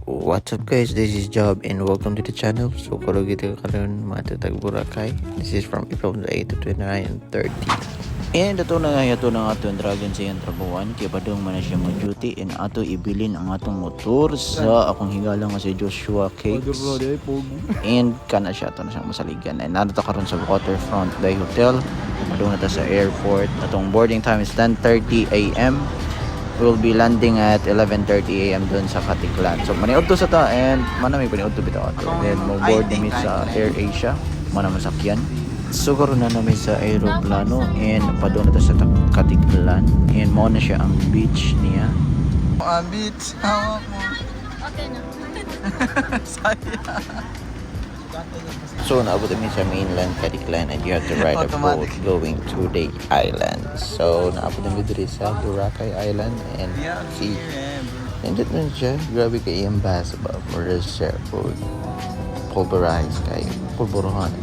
What's up guys, this is Job and welcome to the channel. So kalau kita karon matatag Boracay. This is from April 8 to 29 and 30. And ito na nga ato ang dragon sa iyang trabuhan. Kaya padong man na siya mag-duty and ato ibilin ang atong motor sa akong higala nga si Joshua Cakes. And kana siya ito na siyang masaligan. And nato karon sa waterfront day hotel. Padong na ta sa airport. Atong boarding time is 10:30 AM. We'll be landing at 11:30 AM doon sa Katiklan. So maniud to sa ta and manami paniud to bitaw ato. Then mo board nami sa Air Asia, manang masakyan. So karon na nami sa aeroplano and padung na ta sa Katiklan and mo na siya ang beach niya. Ang beach, hawak mo. Okay na. Saya. So naabot kami sa mainland Katiklan and you have to ride a boat going to the island. So naabot kami diri sa Boracay Island and see. And dito na siya, grabe kay iyang basa ba? Mura siya po pulverize kay pulburuhan.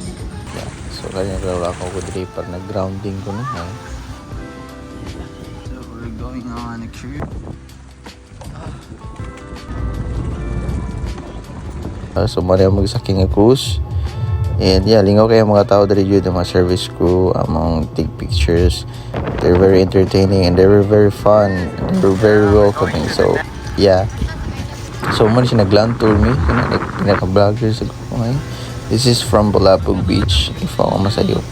Yeah. So kanya wala ako diri para nag-grounding ko na. So we're going on a cruise. So mali ang magsaking nga cruise. And yeah, lingaw kayo mga tao dali dito, mga service crew, among take pictures. They're very entertaining and they were very fun. They were very welcoming. So yeah. So man siya nag-land tour me, pinaka-vlogger sa grupo ngayon. This is from Bulabog Beach. If ako masayo,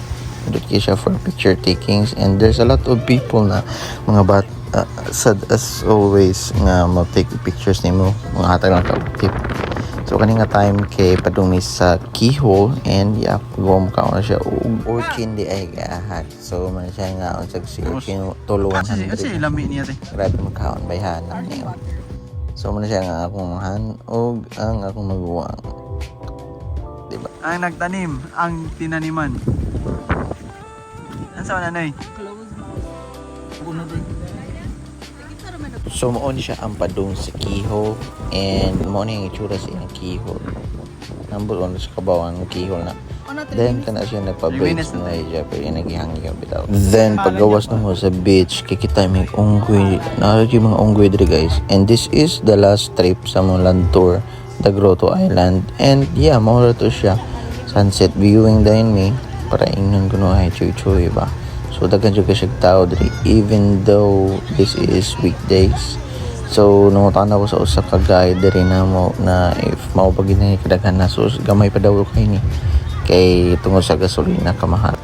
doon kayo siya for picture takings. And there's a lot of people na mga sad as always nga mag-take pictures nimo, mga hatag lang ka-tip. So kaninga time kay padung ni sa keyhole and yeah, go mo kaon siya og kindi ay gahat. So man siya nga on sa tuluan Kasi lami niya te. grabe makaon bayhan niyo. So man siya nga akong han og ang akong maguwang. Diba? Ang nagtanim, ang tinaniman. Ano sa nanay? Close mouth. Uno din. So maon siya ang padung sa keyhole and mo ni ang itsura sa iyang keyhole. Number 1 sa kabawan ng keyhole na. Then kana siya nagpa-break na siya pero nagihangyo bitaw. Then paggawas na mo sa beach kikita may unggoy. Naari mga unggoy diri guys. And this is the last trip sa mong land tour, the Grotto Island. And yeah, mao to siya. Sunset viewing din mi para ingnon kuno ay chuy-chuy ba. So daghan jud siya tao diri even though this is weekdays. So nangutana ko sa usa ka guide diri namo na if mao pag gini kadaghan na so gamay pa daw kay ni kay tungod sa gasolina kamahal.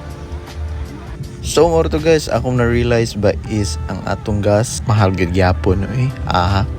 So more to guys, akong na-realize ba is ang atong gas mahal gid gyapon ahak.